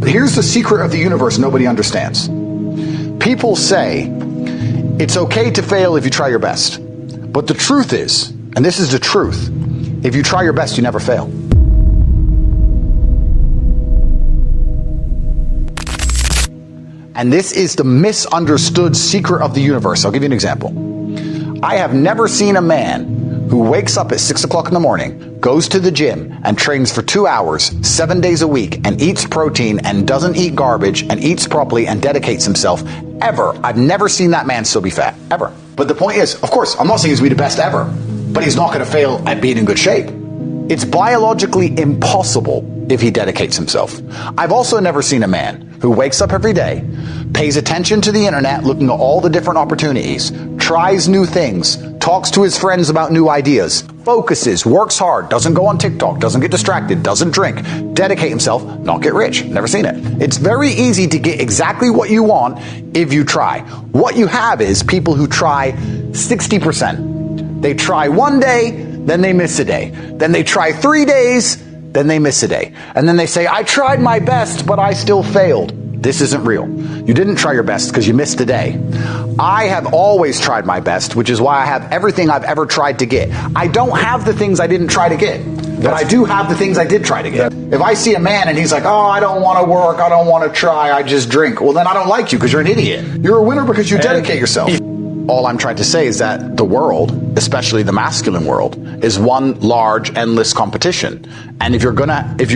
Here's the secret of the universe nobody understands. People say it's okay to fail if you try your best. But the truth is, and this is the truth, if you try your best, you never fail. And this is the misunderstood secret of the universe. I'll give you an example. I have never seen a man who wakes up at 6 o'clock in the morning, goes to the gym and trains for 2 hours, 7 days a week, and eats protein and doesn't eat garbage and eats properly and dedicates himself, ever. I've never seen that man still be fat, ever. But the point is, of course, I'm not saying he's going to be the best ever, but he's not going to fail at being in good shape. It's biologically impossible if he dedicates himself. I've also never seen a man who wakes up every day, pays attention to the internet, looking at all the different opportunities, tries new things, talks to his friends about new ideas, focuses, works hard, doesn't go on TikTok, doesn't get distracted, doesn't drink, dedicate himself, not get rich. Never seen it. It's very easy to get exactly what you want if you try. What you have is people who try 60%. They try one day, then they miss a day. Then they try 3 days, then they miss a day. And then they say, I tried my best, but I still failed. This isn't real. You didn't try your best because you missed a day. I have always tried my best, which is why I have everything I've ever tried to get. I don't have the things I didn't try to get, but I do have the things I did try to get. If I see a man and he's like, oh, I don't want to work, I don't want to try, I just drink. Well, then I don't like you because you're an idiot. You're a winner because you dedicate yourself. All I'm trying to say is that the world, especially the masculine world, is one large, endless competition. And if you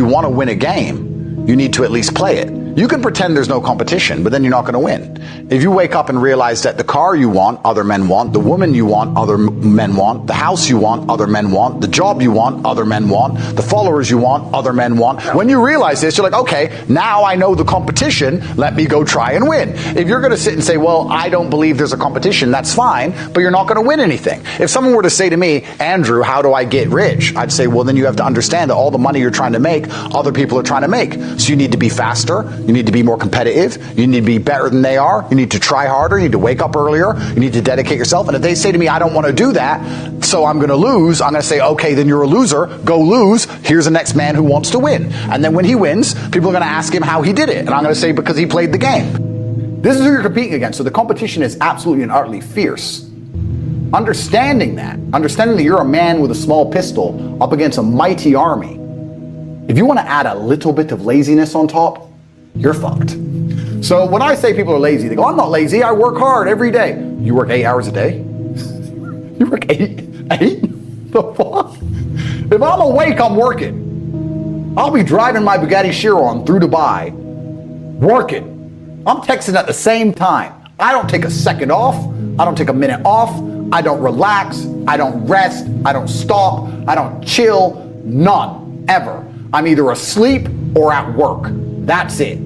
want to win a game, you need to at least play it. You can pretend there's no competition, but then you're not going to win. If you wake up and realize that the car you want, other men want, the woman you want, other men want, the house you want, other men want, the job you want, other men want, the followers you want, other men want. When you realize this, you're like, okay, now I know the competition, let me go try and win. If you're going to sit and say, well, I don't believe there's a competition, that's fine, but you're not going to win anything. If someone were to say to me, Andrew, how do I get rich? I'd say, well, then you have to understand that all the money you're trying to make, other people are trying to make. So you need to be faster. You need to be more competitive. You need to be better than they are. You need to try harder. You need to wake up earlier. You need to dedicate yourself. And if they say to me, I don't want to do that, so I'm going to lose, I'm going to say, okay, then you're a loser. Go lose. Here's the next man who wants to win. And then when he wins, people are going to ask him how he did it. And I'm going to say, because he played the game. This is who you're competing against. So the competition is absolutely and utterly fierce. Understanding that you're a man with a small pistol up against a mighty army. If you want to add a little bit of laziness on top, you're fucked. So when I say people are lazy, they go, I'm not lazy, I work hard every day. You work 8 hours a day? You work eight? The fuck? If I'm awake, I'm working. I'll be driving my Bugatti Chiron through Dubai, working. I'm texting at the same time. I don't take a second off. I don't take a minute off. I don't relax. I don't rest. I don't stop. I don't chill. None. Ever. I'm either asleep or at work. That's it.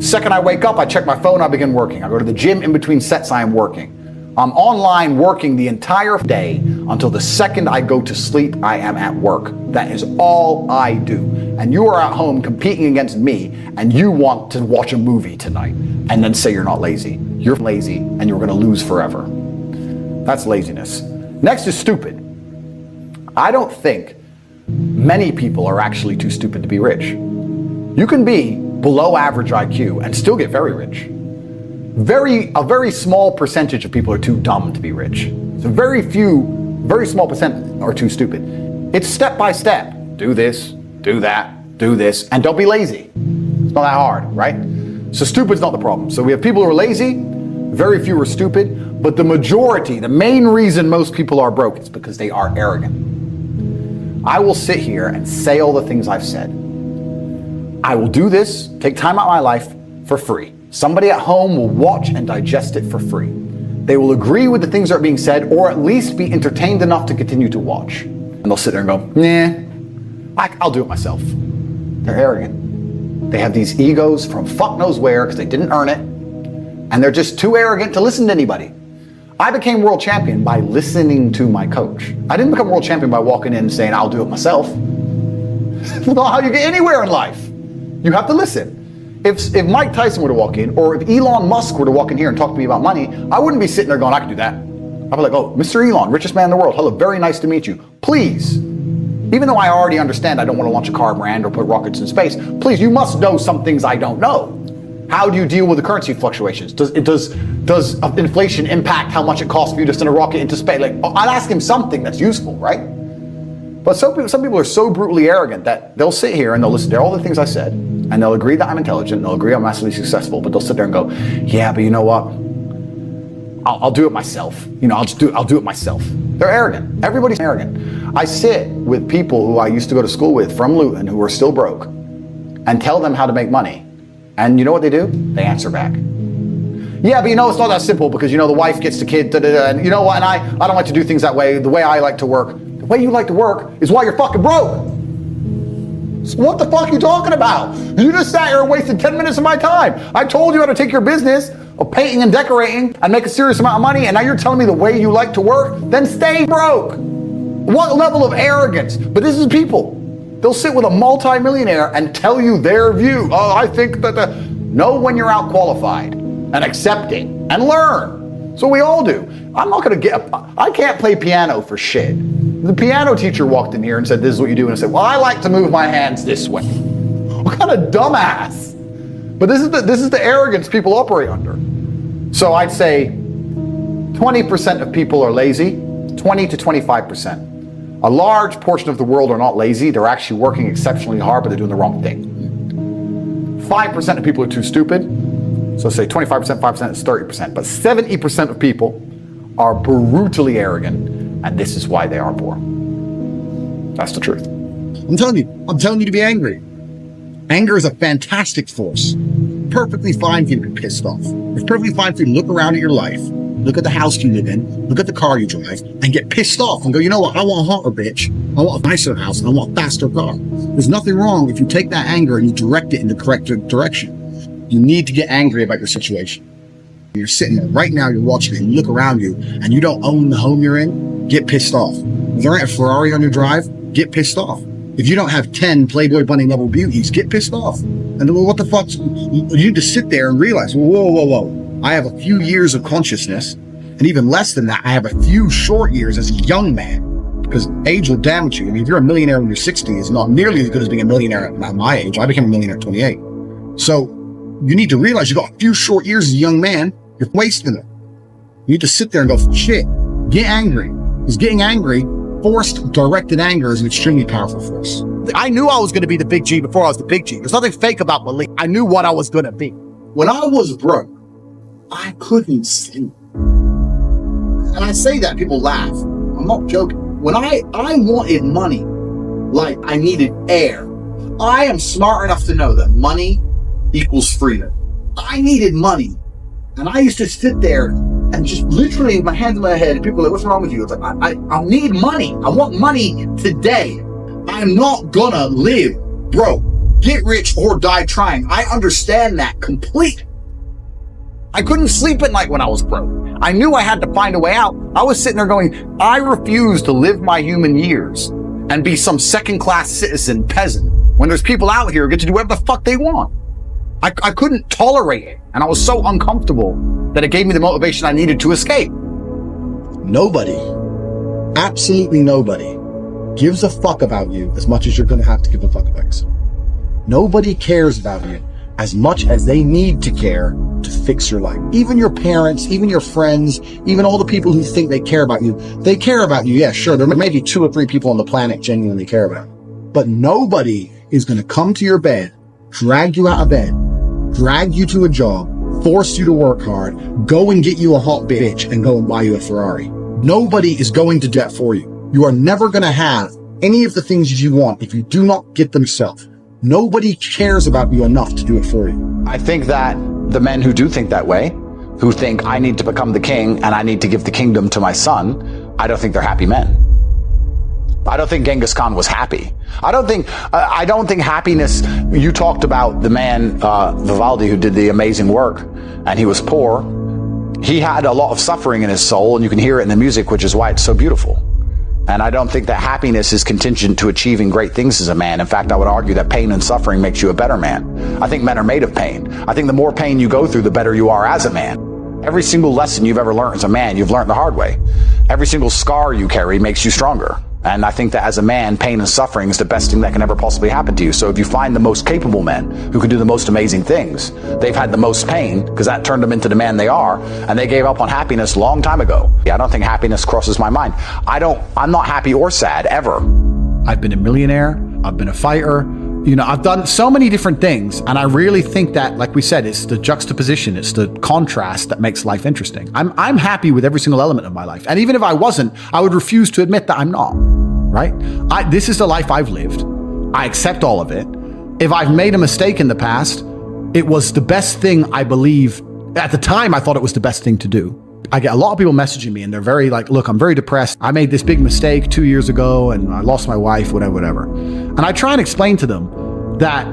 Second I wake up, I check my phone, I begin working. I go to the gym in between sets, I am working. I'm online working the entire day until the second I go to sleep, I am at work. That is all I do. And you are at home competing against me and you want to watch a movie tonight and then say you're not lazy. You're lazy and you're going to lose forever. That's laziness. Next is stupid. I don't think many people are actually too stupid to be rich. You can be below average IQ and still get very rich. A very small percentage of people are too dumb to be rich. So very small percent are too stupid. It's step by step. Do this, do that, do this, and don't be lazy. It's not that hard, right? So stupid's not the problem. So we have people who are lazy, very few are stupid, but the majority, the main reason most people are broke is because they are arrogant. I will sit here and say all the things I've said. I will do this, take time out of my life for free. Somebody at home will watch and digest it for free. They will agree with the things that are being said or at least be entertained enough to continue to watch. And they'll sit there and go, nah, I'll do it myself. They're arrogant. They have these egos from fuck knows where because they didn't earn it. And they're just too arrogant to listen to anybody. I became world champion by listening to my coach. I didn't become world champion by walking in and saying, I'll do it myself. That's not how you get anywhere in life. You have to listen. If Mike Tyson were to walk in, or if Elon Musk were to walk in here and talk to me about money, I wouldn't be sitting there going, I can do that. I'd be like, oh, Mr. Elon, richest man in the world. Hello, very nice to meet you. Please Even though I already understand I don't want to launch a car brand or put rockets in space, please, you must know some things I don't know. How do you deal with the currency fluctuations? Does inflation impact how much it costs for you to send a rocket into space? Like, I'll ask him something that's useful, right? But some people are so brutally arrogant that they'll sit here and they'll listen to all the things I said, and they'll agree that I'm intelligent, they'll agree I'm massively successful, but they'll sit there and go, yeah, but you know what? I'll do it myself. I'll do it myself. They're arrogant. Everybody's arrogant. I sit with people who I used to go to school with from Luton who are still broke and tell them how to make money. And you know what they do? They answer back. Yeah, but it's not that simple because, the wife gets the kid, and you know what? And I don't like to do things that way. The way I like to work. The way you like to work is why you're fucking broke. So what the fuck are you talking about? You just sat here and wasted 10 minutes of my time. I told you how to take your business of painting and decorating and make a serious amount of money, and now you're telling me the way you like to work? Then stay broke. What level of arrogance? But this is people. They'll sit with a multi-millionaire and tell you their view. Oh, I think that know when you're out qualified and accept it and learn. So we all do. I can't play piano for shit. The piano teacher walked in here and said, this is what you do. And I said, well, I like to move my hands this way. What kind of dumbass? But this is the arrogance people operate under. So I'd say 20% of people are lazy, 20 to 25%. A large portion of the world are not lazy. They're actually working exceptionally hard, but they're doing the wrong thing. 5% of people are too stupid. So say 25%, 5% is 30%. But 70% of people are brutally arrogant, and this is why they are poor. That's the truth. I'm telling you to be angry. Anger is a fantastic force. Perfectly fine for you to be pissed off. It's perfectly fine for you to look around at your life, look at the house you live in, look at the car you drive, and get pissed off and go, you know what, I want a hotter bitch, I want a nicer house, and I want a faster car. There's nothing wrong if you take that anger and you direct it in the correct direction. You need to get angry about your situation. You're sitting there right now, you're watching it, and you look around you, and you don't own the home you're in, get pissed off. If there ain't a Ferrari on your drive, get pissed off. If you don't have 10 Playboy Bunny level beauties, get pissed off. And what the fuck? You need to sit there and realize, whoa. I have a few years of consciousness, and even less than that, I have a few short years as a young man, because age will damage you. I mean, if you're a millionaire when you're 60, it's not nearly as good as being a millionaire at my age. I became a millionaire at 28. So you need to realize you got a few short years as a young man, you're wasting them. You need to sit there and go, shit, get angry. Because getting angry, forced, directed anger is an extremely powerful force. I knew I was going to be the big G before I was the big G. There's nothing fake about belief. I knew what I was going to be. When I was broke, I couldn't sleep. And I say that, people laugh. I'm not joking. When I wanted money, like I needed air, I am smart enough to know that money equals freedom. I needed money. And I used to sit there and just literally with my hands in my head, and people are like, what's wrong with you? It's like, I need money. I want money today. I'm not gonna live broke. Get rich or die trying. I understand that completely. I couldn't sleep at night when I was broke. I knew I had to find a way out. I was sitting there going, I refuse to live my human years and be some second-class citizen peasant when there's people out here who get to do whatever the fuck they want. I couldn't tolerate it, and I was so uncomfortable that it gave me the motivation I needed to escape. Nobody, absolutely nobody, gives a fuck about you as much as you're going to have to give a fuck about yourself. Nobody cares about you as much as they need to care to fix your life. Even your parents, even your friends, even all the people who think they care about you, they care about you. Yeah, sure, there may be 2 or 3 people on the planet genuinely care about you. But nobody is going to come to your bed, drag you out of bed, drag you to a job, force you to work hard, go and get you a hot bitch, and go and buy you a Ferrari. Nobody is going to do that for you. You are never going to have any of the things you want if you do not get them yourself. Nobody cares about you enough to do it for you. I think that the men who do think that way, who think I need to become the king and I need to give the kingdom to my son, I don't think they're happy men. I don't think Genghis Khan was happy. I don't think happiness, you talked about the man, Vivaldi, who did the amazing work, and he was poor. He had a lot of suffering in his soul, and you can hear it in the music, which is why it's so beautiful. And I don't think that happiness is contingent to achieving great things as a man. In fact, I would argue that pain and suffering makes you a better man. I think men are made of pain. I think the more pain you go through, the better you are as a man. Every single lesson you've ever learned as a man, you've learned the hard way. Every single scar you carry makes you stronger. And I think that as a man, pain and suffering is the best thing that can ever possibly happen to you. So if you find the most capable men who can do the most amazing things, they've had the most pain because that turned them into the man they are, and they gave up on happiness a long time ago. Yeah, I don't think happiness crosses my mind. I'm not happy or sad, ever. I've been a millionaire. I've been a fighter. I've done so many different things, and I really think that, like we said, it's the juxtaposition, it's the contrast that makes life interesting. I'm happy with every single element of my life, and even if I wasn't, I would refuse to admit that I'm not, right? This is the life I've lived. I accept all of it. If I've made a mistake in the past, it was the best thing, I believe. At the time, I thought it was the best thing to do. I get a lot of people messaging me, and they're very like, look, I'm very depressed. I made this big mistake 2 years ago, and I lost my wife, whatever. And I try and explain to them that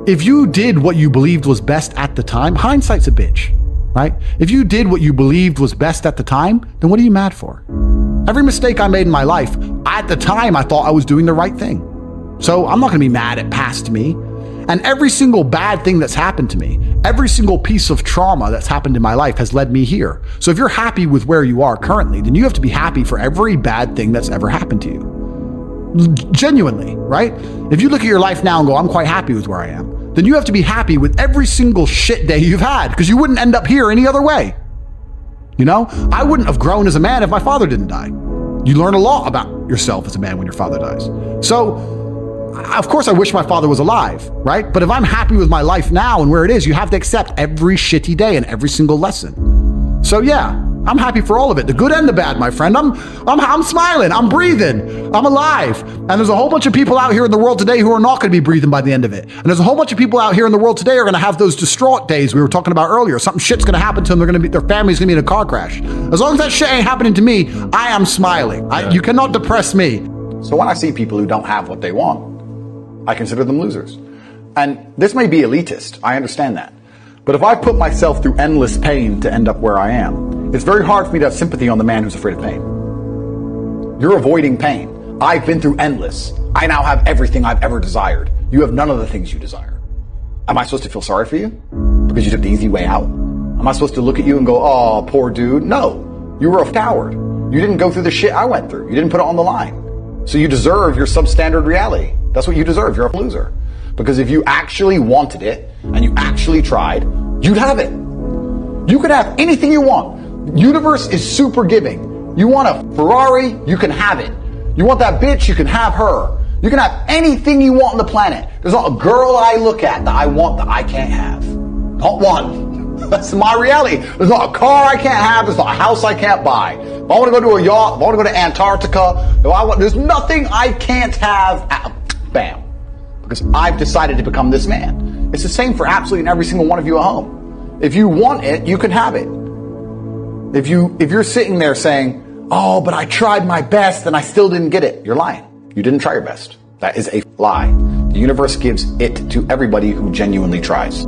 if you did what you believed was best at the time, hindsight's a bitch, right? If you did what you believed was best at the time, then what are you mad for? Every mistake I made in my life, at the time, I thought I was doing the right thing. So I'm not gonna be mad at past me. And every single bad thing that's happened to me, every single piece of trauma that's happened in my life has led me here. So if you're happy with where you are currently, then you have to be happy for every bad thing that's ever happened to you. Genuinely, right? If you look at your life now and go, I'm quite happy with where I am, then you have to be happy with every single shit day you've had, because you wouldn't end up here any other way. I wouldn't have grown as a man if my father didn't die. You learn a lot about yourself as a man when your father dies. So, of course, I wish my father was alive, right? But if I'm happy with my life now and where it is, you have to accept every shitty day and every single lesson. So yeah, I'm happy for all of it, the good and the bad, my friend. I'm smiling, I'm breathing, I'm alive. And there's a whole bunch of people out here in the world today who are not going to be breathing by the end of it. And there's a whole bunch of people out here in the world today who are going to have those distraught days we were talking about earlier. Something shit's going to happen to them. Their family's going to be in a car crash. As long as that shit ain't happening to me, I am smiling. You cannot depress me. So when I see people who don't have what they want, I consider them losers. And this may be elitist, I understand that. But if I put myself through endless pain to end up where I am, it's very hard for me to have sympathy on the man who's afraid of pain. You're avoiding pain. I've been through endless. I now have everything I've ever desired. You have none of the things you desire. Am I supposed to feel sorry for you? Because you took the easy way out? Am I supposed to look at you and go, oh, poor dude? No, you were a coward. You didn't go through the shit I went through. You didn't put it on the line. So you deserve your substandard reality. That's what you deserve. You're a loser. Because if you actually wanted it and you actually tried, you'd have it. You could have anything you want. The universe is super giving. You want a Ferrari, you can have it. You want that bitch, you can have her. You can have anything you want on the planet. There's not a girl I look at that I want that I can't have. Not one. That's my reality. There's not a car I can't have. There's not a house I can't buy. If I want to go to a yacht, if I want to go to Antarctica, there's nothing I can't have. Bam. Because I've decided to become this man. It's the same for absolutely every single one of you at home. If you want it, you can have it. If you're sitting there saying, oh, but I tried my best and I still didn't get it, you're lying. You didn't try your best. That is a lie. The universe gives it to everybody who genuinely tries.